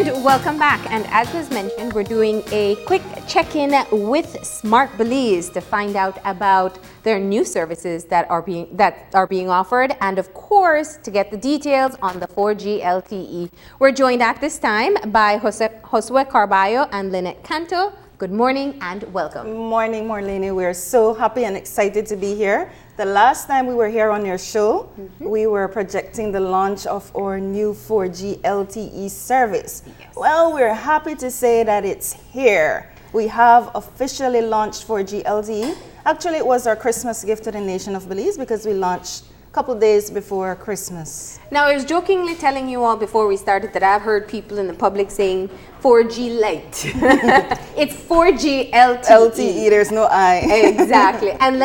And welcome back. And as was mentioned, we're doing a quick check-in with Smart Belize to find out about their new services that are being offered, and of course to get the details on the 4G LTE. We're joined at this time by Josue Carballo and Lynette Canto. Good morning and welcome. Good morning, Marlene. We're so happy and excited to be here. The last time we were here on your show, we were projecting the launch of our new 4G LTE service. Yes. Well, we're happy to say that it's here. We have officially launched 4G LTE. Actually, it was our Christmas gift to the nation of Belize because we launched a couple days before Christmas. Now, I was jokingly telling you all before we started that I've heard people in the public saying 4G Lite. It's 4G LTE. LTE, there's no I. Exactly. And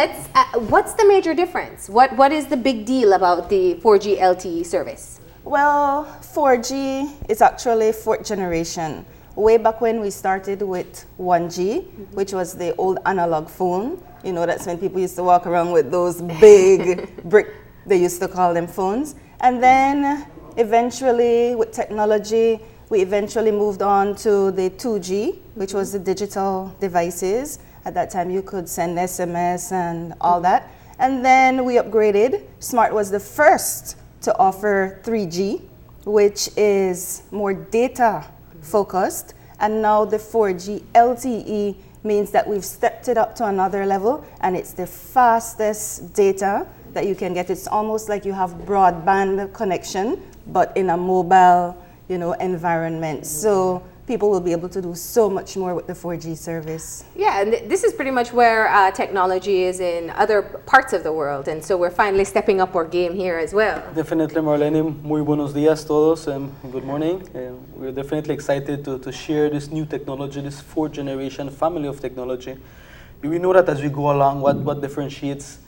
what's the major difference? What is the big deal about the 4G LTE service? Well, 4G is actually fourth generation. Way back when we started with 1G, which was the old analog phone. You know, that's when people used to walk around with those big brick, they used to call them phones. And then eventually with technology, we eventually moved on to the 2G, which was the digital devices. At that time, you could send SMS and all that. And then we upgraded. Smart was the first to offer 3G, which is more data focused. And now the 4G LTE means that we've stepped it up to another level, and it's the fastest data that you can get. It's almost like you have broadband connection, but in a mobile, environment. So people will be able to do so much more with the 4G service. Yeah, and this is pretty much where technology is in other parts of the world, and so we're finally stepping up our game here as well. Definitely, Marlene. Muy buenos días todos. Good morning. We're definitely excited to share this new technology, this fourth generation family of technology. We know that as we go along, what differentiates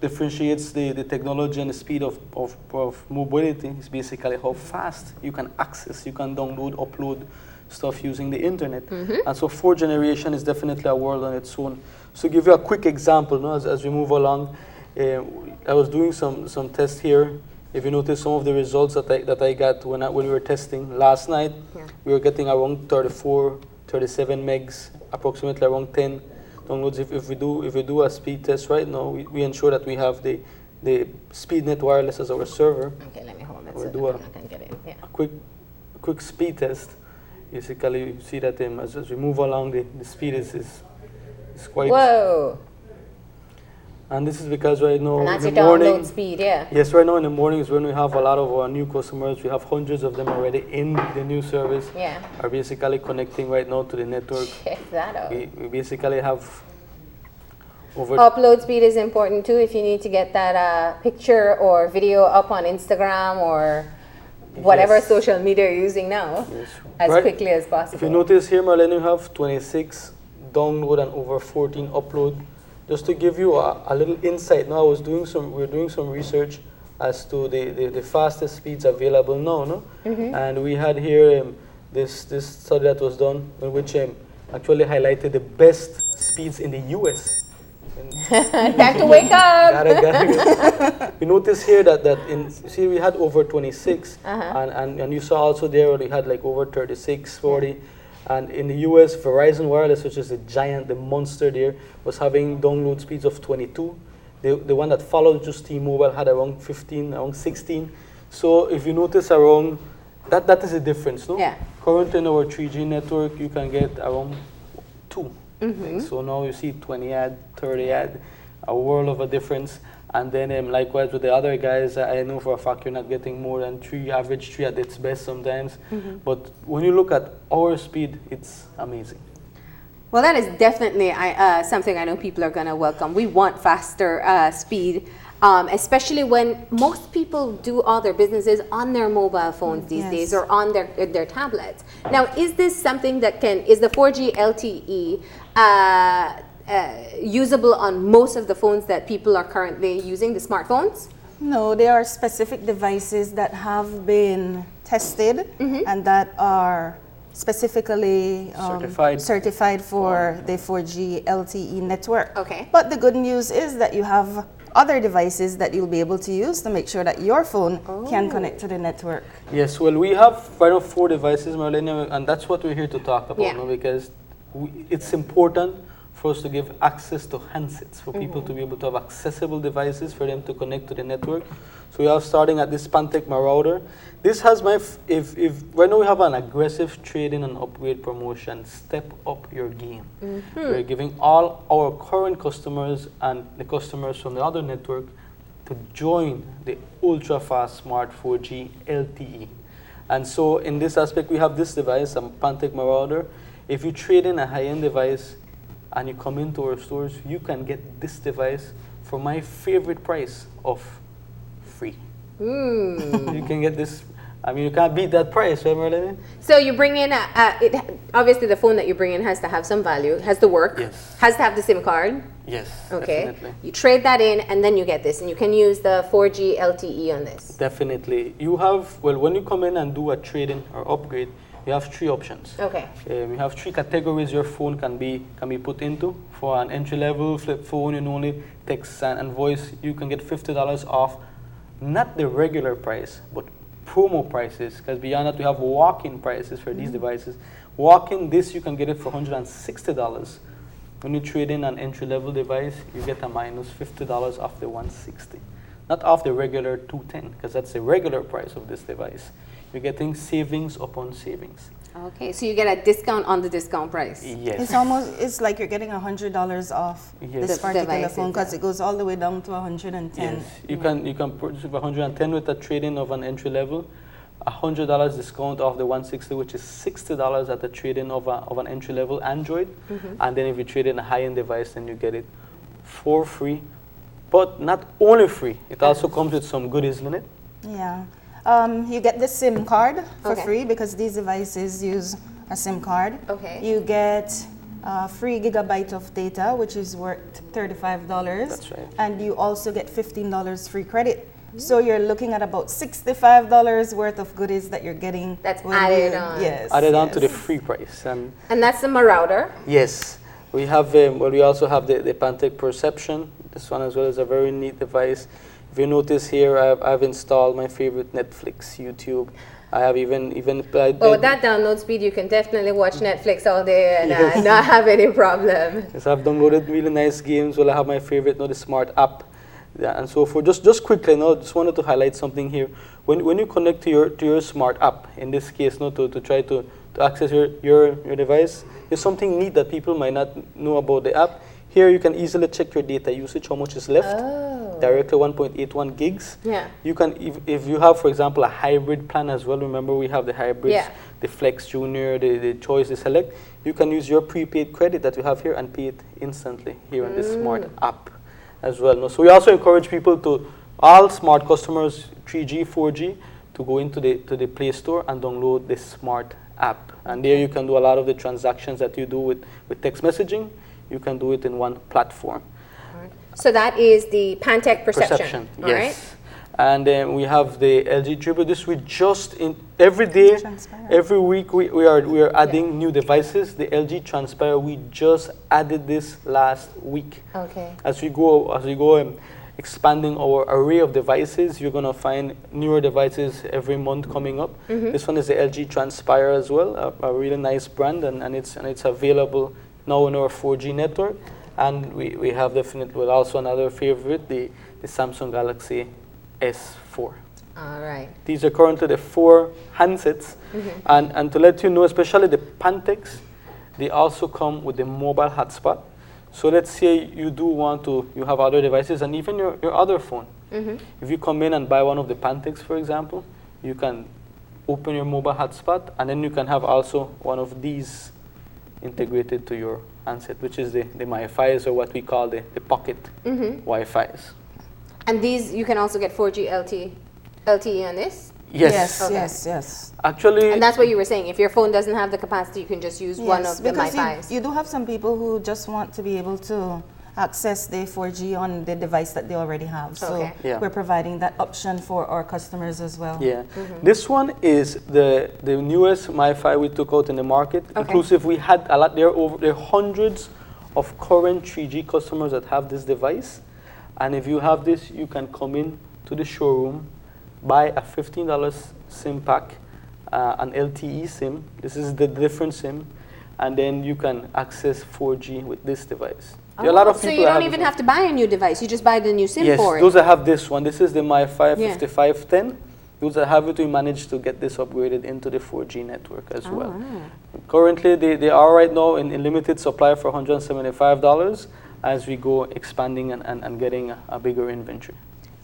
the technology and the speed of mobility is basically how fast you can access, you can download, upload stuff using the internet. And so fourth generation is definitely a world on its own. So to give you a quick example, as we move along, I was doing some tests here. If you notice some of the results that I got when we were testing last night, we were getting around 34, 37 megs, approximately around 10 downloads. If we do a speed test right now, we ensure that we have the SpeedNet wireless as our server. Okay, let me hold it We'll so do that I can get in. Yeah. a quick speed test. Basically, you see that as we move along, the speed is quite. Whoa! And this is because right now And that's in your the morning. download speed, yeah. Yes, right now in the mornings when we have a lot of our new customers, we have hundreds of them already in the new service. Yeah. Are basically connecting right now to the network. Check that out. We basically have over. Upload speed is important too if you need to get that picture or video up on Instagram or whatever social media you're using now as quickly as possible. If you notice here, Marlene, you have 26 download and over 14 upload. Just to give you a little insight, now we're doing some research as to the fastest speeds available now, no? And we had here this study that was done, which actually highlighted the best speeds in the US. Time to wake up! Gotta. We notice here that we had over 26, and you saw also there we had like over 36, 40. And in the US, Verizon Wireless, which is the monster there, was having download speeds of 22. The one that followed just T-Mobile had around 15, around 16. So if you notice around, that is the difference, no? Yeah. Currently in our 3G network, you can get around 2. So now you see 20 ad, 30 ad, a world of a difference. And then likewise with the other guys, I know for a fact you're not getting more than 3, average 3 at its best sometimes. But when you look at our speed, it's amazing. Well, that is definitely something I know people are going to welcome. We want faster speed, especially when most people do all their businesses on their mobile phones these days or on their tablets. Now, is this something that is the 4G LTE usable on most of the phones that people are currently using, the smartphones? No, there are specific devices that have been tested and that are specifically certified for the 4G LTE network. Okay. But the good news is that you have other devices that you'll be able to use to make sure that your phone can connect to the network. Yes, well, we have right now 4 devices, Marlene, and that's what we're here to talk about, Yeah. no, because it's important for us to give access to handsets, for people to be able to have accessible devices for them to connect to the network. So we are starting at this Pantech Marauder. This has if right now we have an aggressive trade-in and upgrade promotion, step up your game. We're giving all our current customers and the customers from the other network to join the ultra-fast smart 4G LTE. And so in this aspect, we have this device, a Pantech Marauder. If you trade in a high-end device and you come into our stores, you can get this device for my favorite price of free. You can get this. I mean, you can't beat that price, right, Marlene? So you bring in obviously the phone that you bring in has to have some value, has to work, Yes. has to have the SIM card. Yes, Okay. definitely. You trade that in and then you get this, and you can use the 4G LTE on this. Definitely. You have, well, when you come in and do a trade-in or upgrade, you have 3 options. Okay. You have 3 categories your phone can be put into. For an entry-level flip phone, you only text and voice, you can get $50 off, not the regular price, but promo prices, because beyond that we have walk-in prices for these devices. Walk-in, this you can get it for $160. When you trade in an entry-level device, you get a minus $50 off the $160. Not off the regular $210, because that's the regular price of this device. You're getting savings upon savings. Okay, so you get a discount on the discount price. Yes. It's like you're getting $100 off Yes. this The particular device phone because itself. it goes all the way down to 110. Yes, you can purchase with 110 with a trade-in of an entry level, $100 discount off the 160, which is $60 at the trade-in of an entry level Android, and then if you trade in a high-end device, then you get it for free. But not only free, it also comes with some goodies in it. Yeah. You get the SIM card for Okay. free because these devices use a SIM card. Okay. You get free gigabyte of data, which is worth $35. That's right. And you also get $15 free credit. So you're looking at about $65 worth of goodies that you're getting. That's when added you- on. Yes. Added on to the yes. free price. And And that's the Marauder. yes, we have, well, we also have the Pantech Perception. This one as well is a very neat device. If you notice here, I've installed my favorite Netflix, YouTube. I have even Oh, with that download speed, you can definitely watch Netflix all day and Yes. not have any problem. Yes, I've downloaded really nice games. Well, I have my favorite, the smart app, and so forth. Just quickly, just wanted to highlight something here. When you connect to your smart app, in this case, to try to access your device, there's something neat that people might not know about the app. Here, you can easily check your data usage, how much is left. Directly 1.81 gigs. Yeah. You can, if you have, for example, a hybrid plan as well. Remember, we have the hybrids, Yeah. the Flex Junior, the Choice, the Select. You can use your prepaid credit that you have here and pay it instantly here on this smart app as well. No? So we also encourage people all smart customers, 3G, 4G, to go into the Play Store and download the smart app. And there you can do a lot of the transactions that you do with text messaging. You can do it in one platform. So that is the Pantech Perception. All yes. right? And then we have the LG Dribble. This we just every day, Transpire. every week we are adding new devices. The LG Transpire, we just added this last week. Okay. As we go expanding our array of devices, you're gonna find newer devices every month coming up. This one is the LG Transpire as well, a really nice brand, and it's available now in our 4G network. And we have definitely also another favorite, the Samsung Galaxy S4. All right. These are currently the 4 handsets. And to let you know, especially the Pantechs, they also come with the mobile hotspot. So let's say you you have other devices and even your other phone. If you come in and buy one of the Pantechs, for example, you can open your mobile hotspot and then you can have also one of these integrated to your handset, which is the MiFi's, or what we call the pocket Wi-Fi's. And these, you can also get 4G LTE on this? Yes. Okay. Yes. Actually, And that's what you were saying. If your phone doesn't have the capacity, you can just use one Yes, of the because MiFi's. you do have some people who just want to be able to access the 4G on the device that they already have. So Okay. Yeah. we're providing that option for our customers as well. yeah. This one is the newest MiFi we took out in the market. Inclusive, we had a lot there are hundreds of current 3G customers that have this device. And if you have this, you can come in to the showroom, buy a $15 SIM pack, an LTE SIM. This is the different SIM. And then you can access 4G with this device. There are a lot of So people you that don't have even this have to buy a new device. You just buy the new SIM Yes, for it. those that have this one. This is the My 55510. Those that have it, we managed to get this upgraded into the 4G network as well. Currently, they are right now in limited supply for $175 as we go expanding and getting a bigger inventory.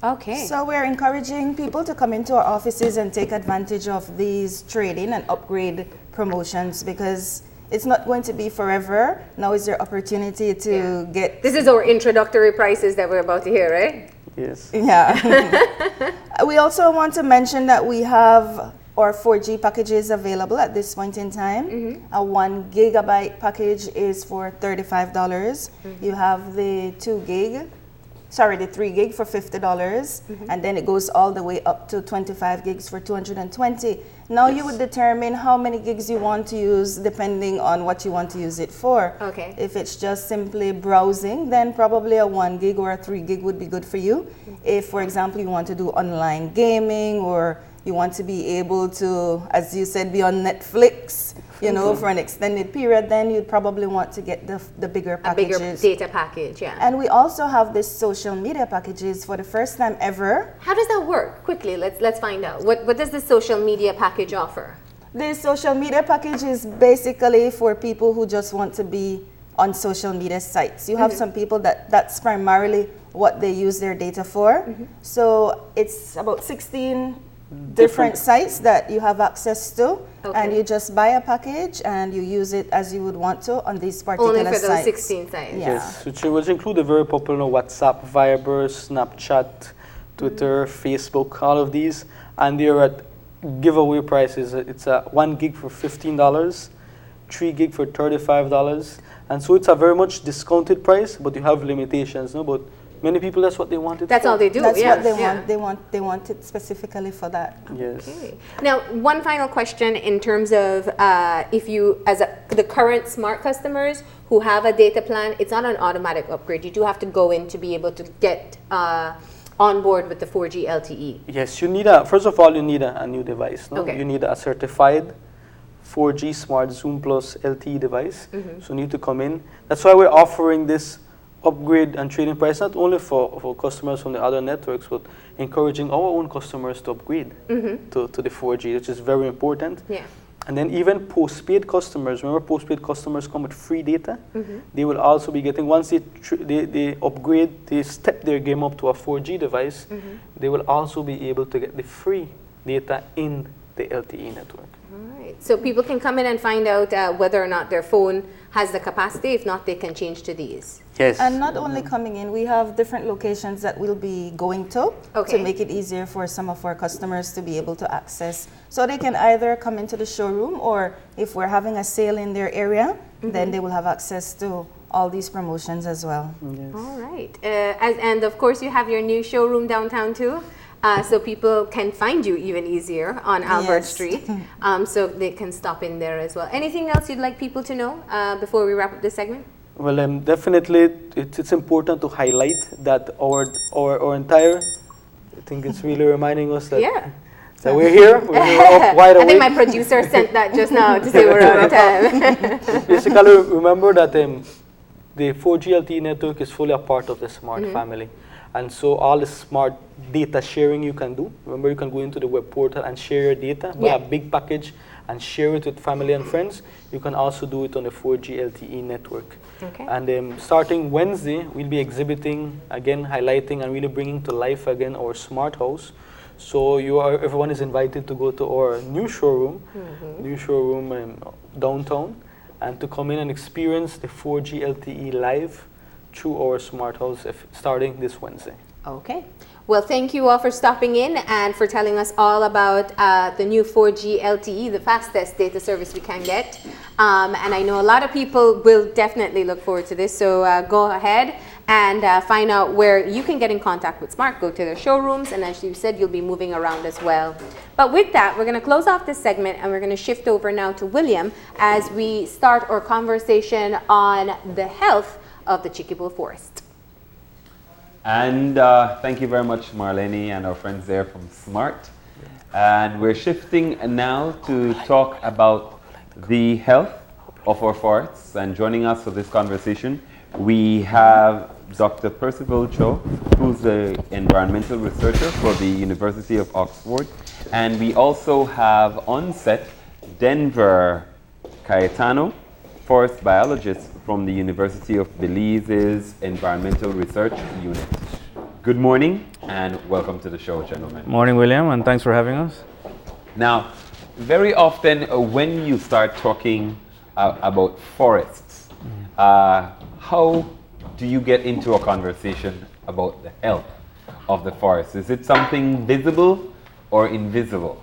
Okay. So we're encouraging people to come into our offices and take advantage of these trade-in and upgrade promotions, because it's not going to be forever. Now is your opportunity to get... This is our introductory prices that we're about to hear, right? Yes. Yeah. We also want to mention that we have our 4G packages available at this point in time. A 1 gigabyte package is for $35. You have the 3 gig for $50, and then it goes all the way up to 25 gigs for $220. Now you would determine how many gigs you want to use depending on what you want to use it for. Okay. If it's just simply browsing, then probably a 1 gig or a 3 gig would be good for you. If, for example, you want to do online gaming, or you want to be able to, as you said, be on Netflix, you know, for an extended period, then you'd probably want to get the bigger packages. A bigger data package, yeah. And we also have this social media packages for the first time ever. How does that work? Quickly, let's find out. What does the social media package offer? The social media package is basically for people who just want to be on social media sites. You have some people that's primarily what they use their data for. So it's about 16 different sites that you have access to, and you just buy a package and you use it as you would want to on these particular sites. Only for those 16 sites? Yeah. Yes, which include the very popular WhatsApp, Viber, Snapchat, Twitter, Facebook, all of these. And they're at giveaway prices. It's a 1 gig for $15, 3 gig for $35. And so it's a very much discounted price, but you have limitations, no? But many people, that's what they want it That's for. all they do. That's yeah. what they want. They want it specifically for that. Yes. Okay. Now, one final question in terms of if you, the current smart customers who have a data plan, it's not an automatic upgrade. You do have to go in to be able to get on board with the 4G LTE. Yes, you need first of all, you need a new device. No? Okay. You need a certified 4G Smart Zoom Plus LTE device. So you need to come in. That's why we're offering this upgrade and trading price, not only for customers from the other networks, but encouraging our own customers to upgrade to the 4G, which is very important. Yeah. And then even postpaid customers, remember postpaid customers come with free data. They will also be getting, once they upgrade, they step their game up to a 4G device, they will also be able to get the free data in the LTE network. All right. So people can come in and find out whether or not their phone has the capacity. If not, they can change to these. Yes. And not only coming in, we have different locations that we'll be going to make it easier for some of our customers to be able to access. So they can either come into the showroom, or if we're having a sale in their area, then they will have access to all these promotions as well. Yes. All right. And of course, you have your new showroom downtown too. So people can find you even easier on Albert Street. So they can stop in there as well. Anything else you'd like people to know before we wrap up this segment? Well, definitely it's important to highlight that our entire, I think it's really reminding us that, that we're here, we're up wide awake. I think my producer sent that just now to say we're out of time. Basically, remember that the 4G LTE network is fully a part of the smart family. And so all the smart data sharing you can do. Remember, you can go into the web portal and share your data, buy a big package and share it with family and friends. You can also do it on the 4G LTE network. Okay. And starting Wednesday, we'll be exhibiting, again, highlighting and really bringing to life again our smart house. So everyone is invited to go to our new showroom, downtown, and to come in and experience the 4G LTE live through our smart house starting this Wednesday. Okay. Well, thank you all for stopping in and for telling us all about the new 4G LTE, the fastest data service we can get. And I know a lot of people will definitely look forward to this. So go ahead and find out where you can get in contact with Smart. Go to their showrooms, and as you said, you'll be moving around as well. But with that, we're going to close off this segment, and we're going to shift over now to William as we start our conversation on the health of the Chiquibul forest. And thank you very much, Marlene and our friends there from SMART. And we're shifting now to talk about the health of our forests. And joining us for this conversation, we have Dr. Percival Cho, who's an environmental researcher for the University of Oxford. And we also have on set Denver Cayetano, forest biologist from the University of Belize's Environmental Research Unit. Good morning and welcome to the show, gentlemen. Morning, William, and thanks for having us. Now, very often when you start talking about forests, how do you get into a conversation about the health of the forest? Is it something visible or invisible?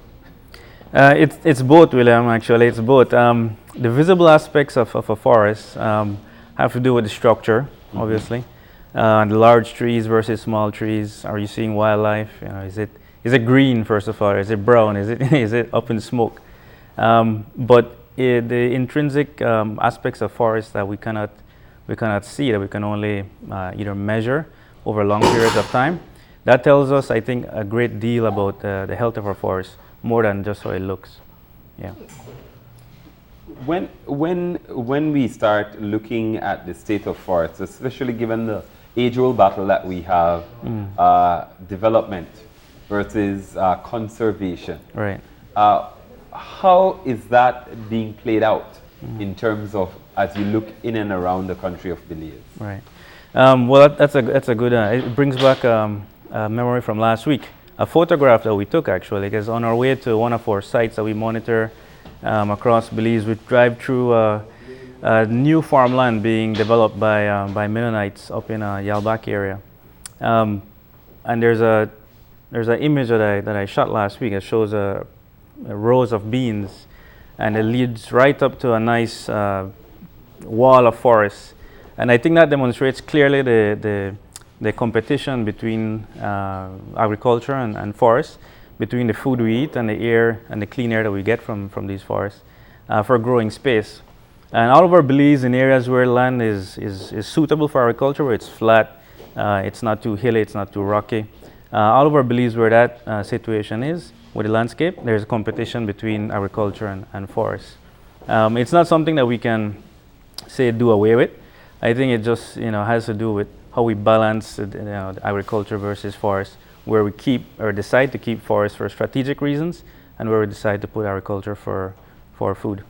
It's both, William, actually. It's both. The visible aspects of a forest have to do with the structure, obviously. The large trees versus small trees. Are you seeing wildlife? You know, is it green, first of all? Is it brown? Is it up in smoke? But the intrinsic aspects of forests that we cannot see, that we can only either measure over long periods of time, that tells us, I think, a great deal about the health of our forests, more than just how it looks. Yeah. When we start looking at the state of forests, especially given the age-old battle that we have, development versus conservation. Right. How is that being played out in terms of as you look in and around the country of Belize? Right. Well, that's a good. It brings back a memory from last week. A photograph that we took actually, because on our way to one of our sites that we monitor across Belize, we drive through a new farmland being developed by Mennonites up in Yalbak area, and there's an image that I shot last week. It shows a rows of beans, and it leads right up to a nice wall of forest, and I think that demonstrates clearly the competition between agriculture and forests, between the food we eat and the air and the clean air that we get from these forests for growing space. And all over Belize, in areas where land is suitable for agriculture, where it's flat, it's not too hilly, it's not too rocky. All over Belize where that situation is, with the landscape, there's a competition between agriculture and forests. It's not something that we can, say, do away with. I think it just has to do with how we balance the agriculture versus forest, where we keep or decide to keep forests for strategic reasons, and where we decide to put agriculture for food.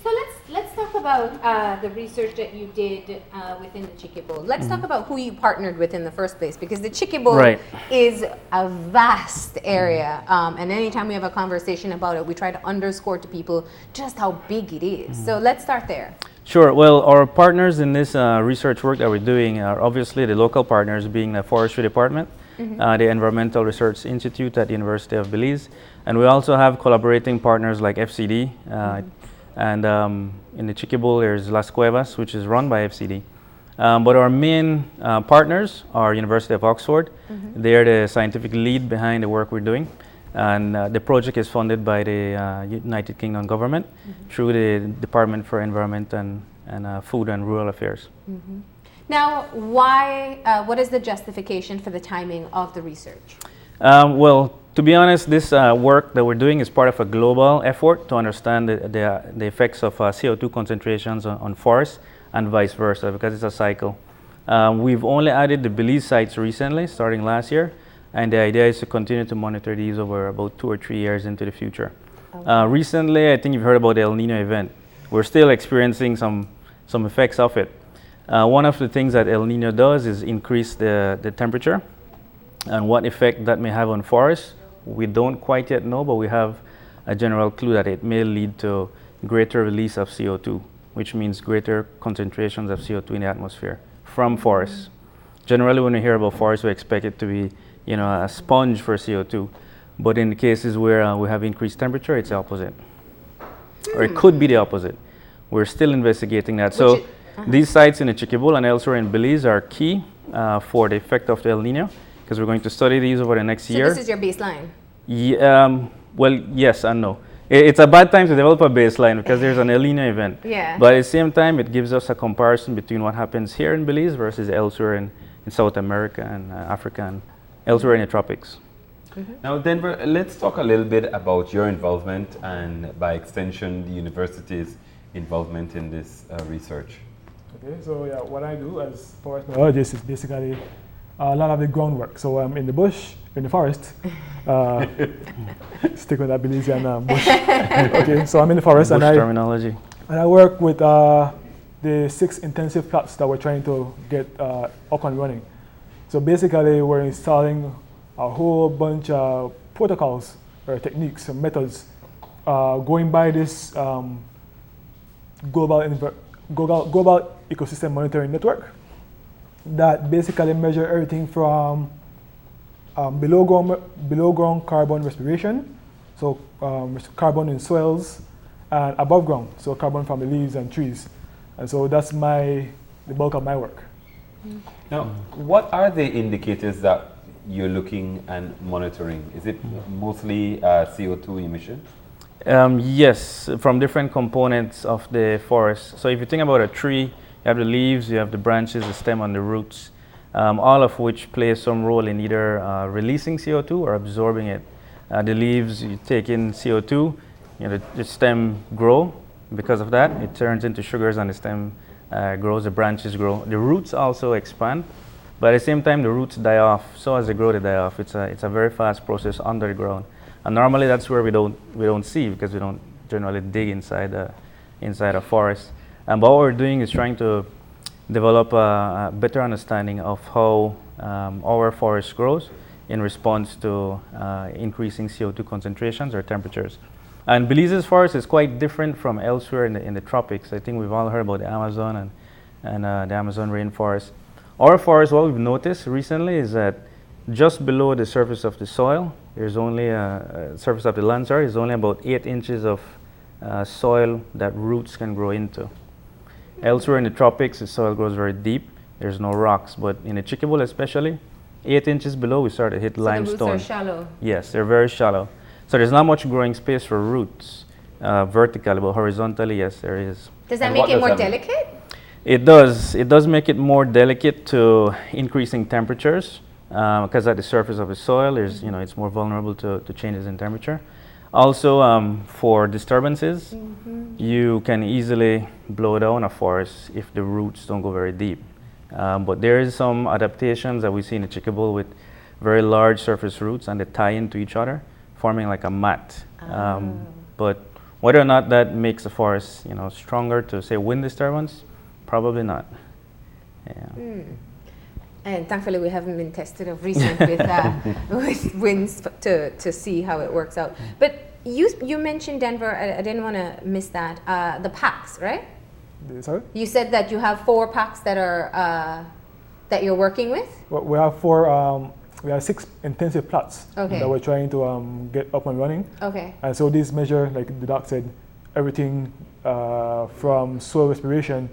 So let's talk about the research that you did within the Chiquibul. Let's talk about who you partnered with in the first place, because the Chiquibul is a vast area, and anytime we have a conversation about it, we try to underscore to people just how big it is. So let's start there. Sure. Well, our partners in this research work that we're doing are obviously the local partners, being the Forestry Department, the Environmental Research Institute at the University of Belize, and we also have collaborating partners like FCD, and in the Chiquibul there's Las Cuevas, which is run by FCD. But our main partners are University of Oxford. They're the scientific lead behind the work we're doing. And the project is funded by the United Kingdom government through the Department for Environment and Food and Rural Affairs. Now, why? What is the justification for the timing of the research? Well, to be honest, this work that we're doing is part of a global effort to understand the effects of CO2 concentrations on forests and vice versa, because it's a cycle. We've only added the Belize sites recently, starting last year. And the idea is to continue to monitor these over about 2 or 3 years into the future. Recently, I think you've heard about the El Nino event. We're still experiencing some effects of it. One of the things that El Nino does is increase the temperature, and what effect that may have on forests, we don't quite yet know, but we have a general clue that it may lead to greater release of CO2, which means greater concentrations of CO2 in the atmosphere from forests. Generally, when we hear about forests, we expect it to be a sponge for CO2. But in the cases where we have increased temperature, it's the opposite. Or it could be the opposite. We're still investigating that. So these sites in the Chiquibul and elsewhere in Belize are key for the effect of the El Nino, because we're going to study these over the next year. So this is your baseline? Well, yes and no. It's a bad time to develop a baseline because there's an El Nino event. Yeah. But at the same time, it gives us a comparison between what happens here in Belize versus elsewhere South America and Africa and elsewhere in the tropics. Now, Denver, let's talk a little bit about your involvement and, by extension, the university's involvement in this research. Okay, so yeah, what I do as forest biologist is basically a lot of the groundwork. So I'm in the bush, in the forest. Stick with that Belizean bush. Okay, so I'm in the forest Bush and terminology. I work with the 6 intensive plots that we're trying to get up and running. So basically, we're installing a whole bunch of protocols or techniques and methods going by this global ecosystem monitoring network that basically measure everything from below ground carbon respiration, so carbon in soils, and above ground, so carbon from the leaves and trees. And so that's the bulk of my work. Now, what are the indicators that you're looking and monitoring? Is it mostly CO2 emission? Yes, from different components of the forest. So if you think about a tree, you have the leaves, you have the branches, the stem, and the roots, all of which play some role in either releasing CO2 or absorbing it. The leaves, you take in CO2, the stem grow. Because of that, it turns into sugars and the stem grows, the branches grow. The roots also expand, but at the same time, the roots die off. So as they grow, they die off. It's a very fast process under the ground. And normally that's where we don't see, because we don't generally dig inside a forest. And what we're doing is trying to develop a better understanding of how our forest grows in response to increasing CO2 concentrations or temperatures. And Belize's forest is quite different from elsewhere in the tropics. I think we've all heard about the Amazon and the Amazon rainforest. Our forest, what we've noticed recently is that just below the surface of the soil, there's only surface of the land, sorry, is only about 8 inches of soil that roots can grow into. Elsewhere in the tropics, the soil grows very deep. There's no rocks, but in the Chiquibul especially, 8 inches below, we start to hit limestone. The roots are shallow. Yes, they're very shallow. So there's not much growing space for roots vertically, but horizontally, yes, there is. Does that make it more delicate? It does. It does make it more delicate to increasing temperatures because at the surface of the soil, it's more vulnerable to changes in temperature. Also, for disturbances, you can easily blow down a forest if the roots don't go very deep. But there is some adaptations that we see in the Chiquibul with very large surface roots, and they tie into each other, forming like a mat. But whether or not that makes the forest, stronger to say wind disturbance, probably not. Yeah. And thankfully, we haven't been tested of recent with winds to see how it works out. But you mentioned Denver. I didn't want to miss that. The packs, right? Sorry? You said that you have 4 packs that are that you're working with. Well, we have 4. We have 6 intensive plots that we're trying to get up and running. Okay. And so these measure, like the doc said, everything from soil respiration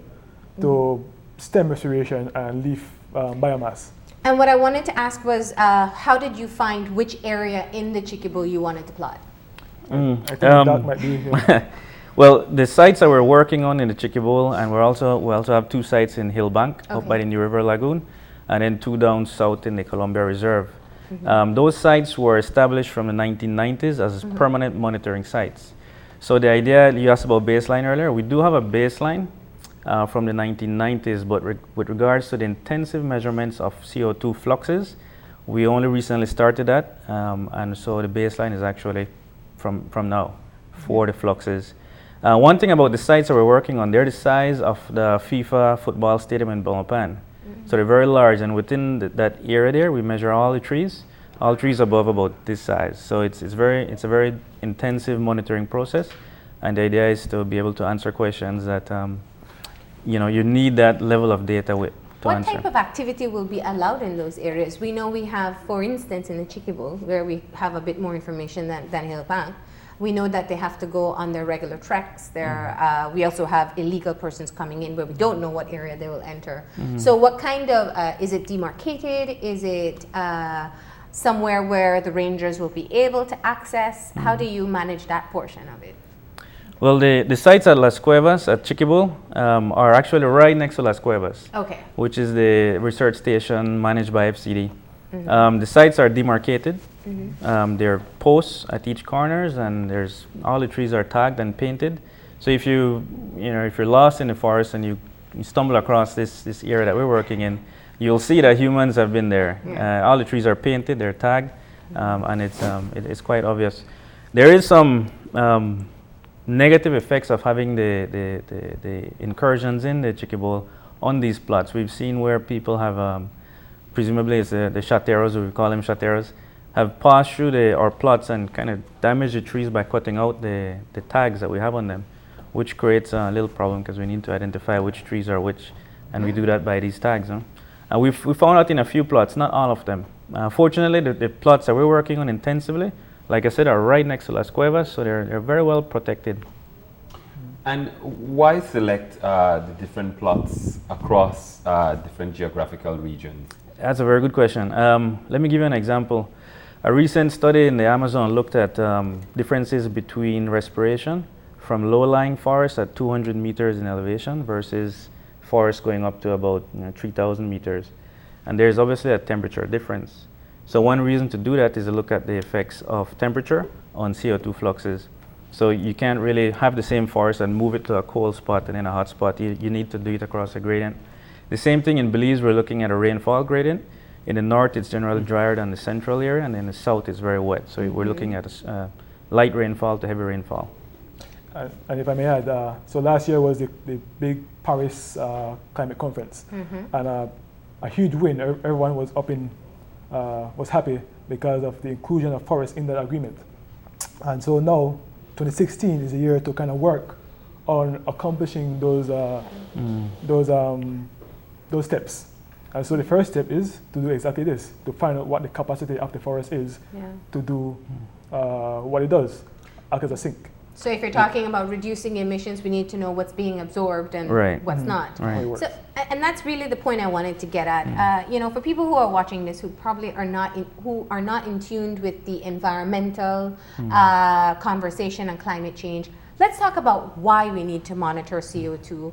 to stem respiration and leaf biomass. And what I wanted to ask was, how did you find which area in the Chiquibul you wanted to plot? I think the doc might be. Well, the sites that we're working on in the Chiquibul, and we also have 2 sites in Hillbank up by the New River Lagoon, and then 2 down south in the Columbia Reserve. Those sites were established from the 1990s as permanent monitoring sites. So the idea, you asked about baseline earlier, we do have a baseline from the 1990s, but with regards to the intensive measurements of CO2 fluxes, we only recently started that, and so the baseline is actually from now for the fluxes. One thing about the sites that we're working on, they're the size of the FIFA football stadium in Belmopan. So they're very large, and within that area there, we measure all trees above about this size. So it's a very intensive monitoring process, and the idea is to be able to answer questions that you need that level of data with to answer. What type of activity will be allowed in those areas? We know we have, for instance, in the Chiquibul, where we have a bit more information than Hillbank, we know that they have to go on their regular treks. We also have illegal persons coming in where we don't know what area they will enter. So what kind of, is it demarcated? Is it somewhere where the rangers will be able to access? How do you manage that portion of it? Well, the sites at Las Cuevas, at Chiquibul, are actually right next to Las Cuevas, Okay. which is the research station managed by FCD. The sites are demarcated. There are posts at each corners, and there's all the trees are tagged and painted. So if if you're lost in the forest and you stumble across this area that we're working in, you'll see that humans have been there. All the trees are painted, they're tagged, and it's quite obvious. There is some negative effects of having the incursions in the Chiquibul on these plots. We've seen where people have, presumably it's the chateros, we call them chateros, have passed through our plots and kind of damaged the trees by cutting out the tags that we have on them, which creates a little problem because we need to identify which trees are which, and we do that by these tags. And we found out in a few plots, not all of them. Fortunately, the plots that we're working on intensively, like I said, are right next to Las Cuevas, so they're very well protected. And why select the different plots across different geographical regions? That's a very good question. Let me give you an example. A recent study in the Amazon looked at differences between respiration from low-lying forests at 200 meters in elevation versus forests going up to about 3,000 meters. And there's obviously a temperature difference. So one reason to do that is to look at the effects of temperature on CO2 fluxes. So you can't really have the same forest and move it to a cold spot and then a hot spot. You need to do it across a gradient. The same thing in Belize, we're looking at a rainfall gradient. In the north, it's generally drier than the central area, and in the south, it's very wet. So we're looking at light rainfall to heavy rainfall. And if I may add, so last year was the big Paris climate conference, and a huge win. Everyone was was happy because of the inclusion of forests in that agreement. And so now, 2016 is a year to kind of work on accomplishing those steps. And so the first step is to do exactly this, to find out what the capacity of the forest is to do what it does, act as a sink. So if you're talking about reducing emissions, we need to know what's being absorbed and what's not. Right. So, and that's really the point I wanted to get at. For people who are watching this who probably are not in tune with the environmental conversation on climate change, let's talk about why we need to monitor CO2,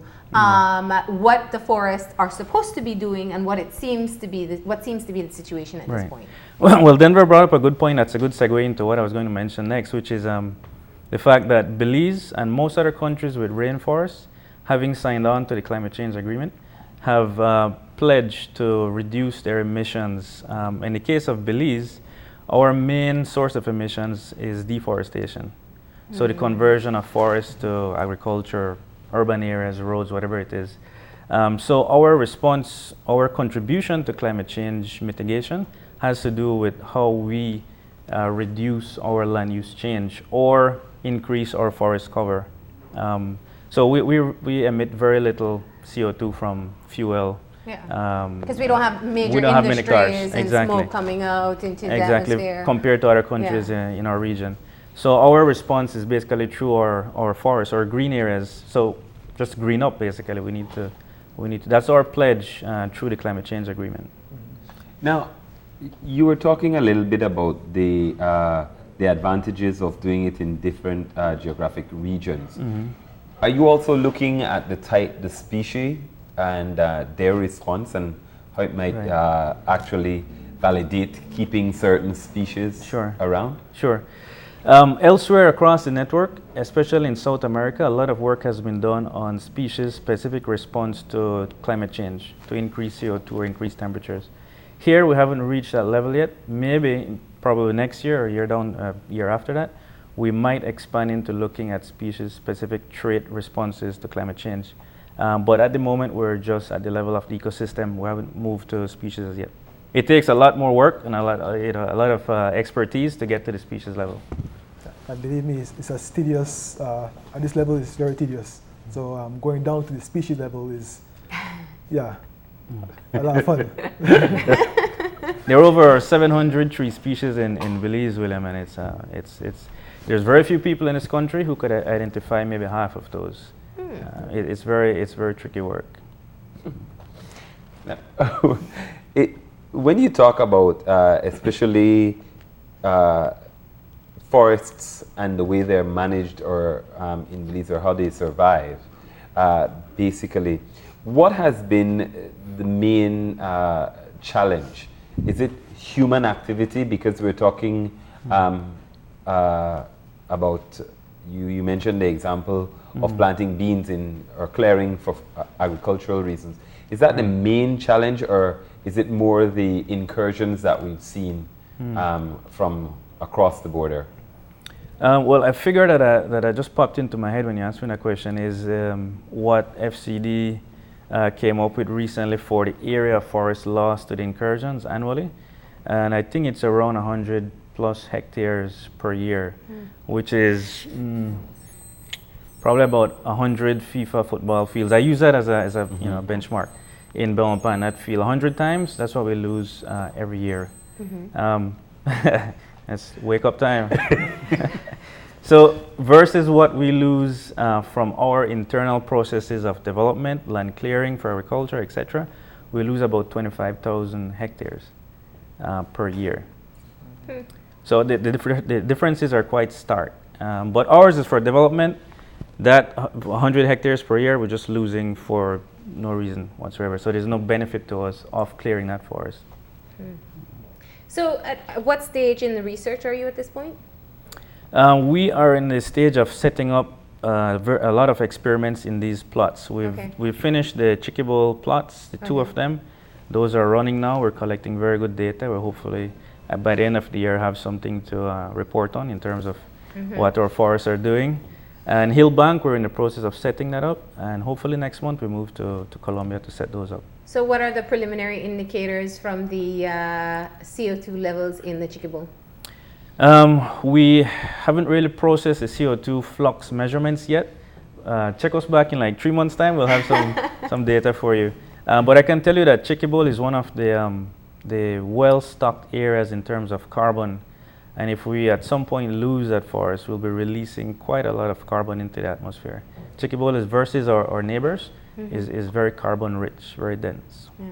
what the forests are supposed to be doing, and what seems to be the situation at this point. Well, Denver brought up a good point. That's a good segue into what I was going to mention next, which is the fact that Belize and most other countries with rainforests, having signed on to the climate change agreement, have pledged to reduce their emissions. In the case of Belize, our main source of emissions is deforestation. So the conversion of forests to agriculture, urban areas, roads, whatever it is. So our response, our contribution to climate change mitigation has to do with how we reduce our land use change or increase our forest cover. So we emit very little CO2 from fuel. Because we don't have major many cars. and smoke coming out into the atmosphere. Compared to other countries in our region. So our response is basically through our forests, our green areas. So just green up basically. We need to. That's our pledge through the climate change agreement. Now, you were talking a little bit about the advantages of doing it in different geographic regions. Are you also looking at the species and their response and how it might actually validate keeping certain species around? Sure. Elsewhere across the network, especially in South America, a lot of work has been done on species-specific response to climate change, to increase CO2 or increase temperatures. Here, we haven't reached that level yet. Maybe, probably next year or year after that, we might expand into looking at species-specific trait responses to climate change. But at the moment, we're just at the level of the ecosystem. We haven't moved to species as yet. It takes a lot more work and a lot of expertise to get to the species level. And believe me, it's a tedious. At this level, it's very tedious. So going down to the species level is, a lot of fun. There are over 700 tree species in Belize, William, and there's very few people in this country who could identify maybe half of those. It's very tricky work. When you talk about especially forests and the way they're managed, or in Belize, or how they survive, basically, what has been the main challenge? Is it human activity? Because we're talking about, you mentioned the example of planting beans or clearing for agricultural reasons. Is that the main challenge, or is it more the incursions that we've seen from across the border? Well, a figure that I just popped into my head when you asked me that question is what FCD came up with recently for the area of forest lost to the incursions annually. And I think it's around 100 plus hectares per year, which is probably about 100 FIFA football fields. I use that as a benchmark. In Belmont, that field 100 times, that's what we lose every year. That's wake up time. So versus what we lose from our internal processes of development, land clearing for agriculture, etc., we lose about 25,000 hectares per year. So the differences are quite stark. But ours is for development. That 100 hectares per year, we're just losing for no reason whatsoever. So there's no benefit to us of clearing that forest. So at what stage in the research are you at this point? We are in the stage of setting up a lot of experiments in these plots. We've finished the Chiquibul plots, the two of them. Those are running now. We're collecting very good data. We'll hopefully by the end of the year have something to report on in terms of what our forests are doing. And Hillbank, we're in the process of setting that up, and hopefully next month we move to Colombia to set those up. So what are the preliminary indicators from the CO2 levels in the Chiquibul? We haven't really processed the CO2 flux measurements yet. Check us back in like 3 months' time. We'll have some data for you. But I can tell you that Chiquibul is one of the well-stocked areas in terms of carbon. And if we at some point lose that forest, we'll be releasing quite a lot of carbon into the atmosphere. Chiquibul is versus our neighbors is very carbon rich, very dense. Yeah.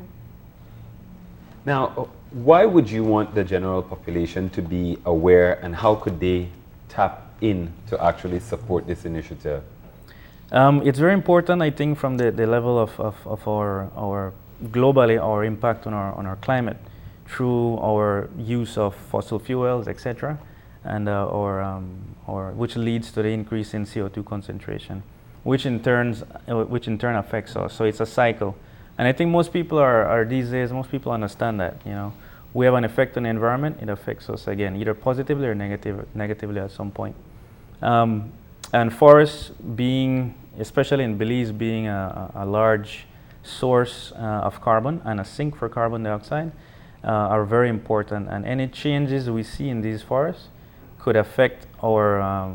Now, why would you want the general population to be aware, and how could they tap in to actually support this initiative? It's very important, I think, from the level of our globally, our impact on our climate through our use of fossil fuels, etc., and which leads to the increase in CO2 concentration, which in turn affects us. So it's a cycle, and I think most people are these days. Most people understand that we have an effect on the environment. It affects us again, either positively or negatively at some point. And forests being, especially in Belize, being a large source of carbon and a sink for carbon dioxide, are very important, and any changes we see in these forests could affect our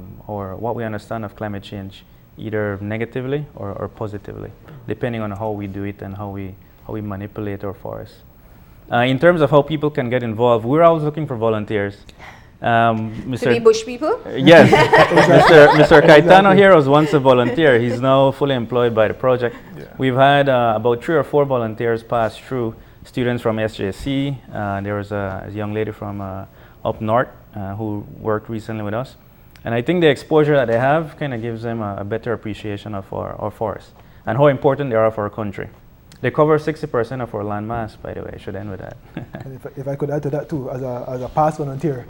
what we understand of climate change, either negatively or positively, depending on how we do it and how we manipulate our forests. In terms of how people can get involved, we're always looking for volunteers. To be bush people? Yes, Mr. Caetano here was once a volunteer. He's now fully employed by the project. Yeah. We've had about 3 or 4 volunteers pass through. Students from SJC. There was a young lady from up north who worked recently with us. And I think the exposure that they have kind of gives them a better appreciation of our forests and how important they are for our country. They cover 60% of our land mass, by the way. I should end with that. And if I could add to that too, as a past volunteer,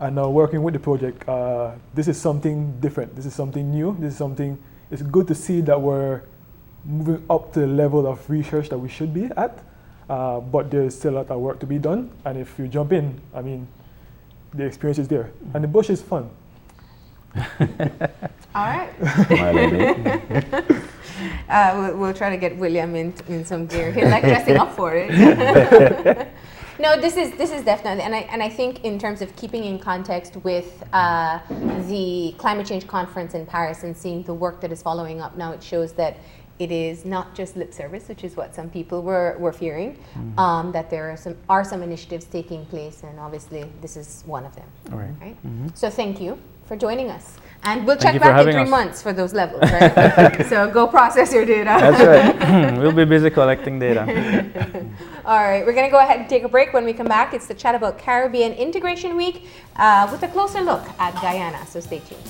and now working with the project, this is something different. This is something new. It's good to see that we're moving up to the level of research that we should be at. But there's still a lot of work to be done, and if you jump in, I mean, the experience is there, and the bush is fun. All right. We'll try to get William in some gear. He's like dressing up for it. No, this is definitely, and I think in terms of keeping in context with the climate change conference in Paris and seeing the work that is following up now, it shows that it is not just lip service, which is what some people were fearing, that there are some initiatives taking place, and obviously this is one of them. All right. So thank you. for joining us. And we'll Thank check you for back in having 3 us. months for those levels, right? So go process your data. That's right. We'll be busy collecting data. All right, we're going to go ahead and take a break. When we come back, it's the Chat About Caribbean Integration Week with a closer look at Guyana. So stay tuned.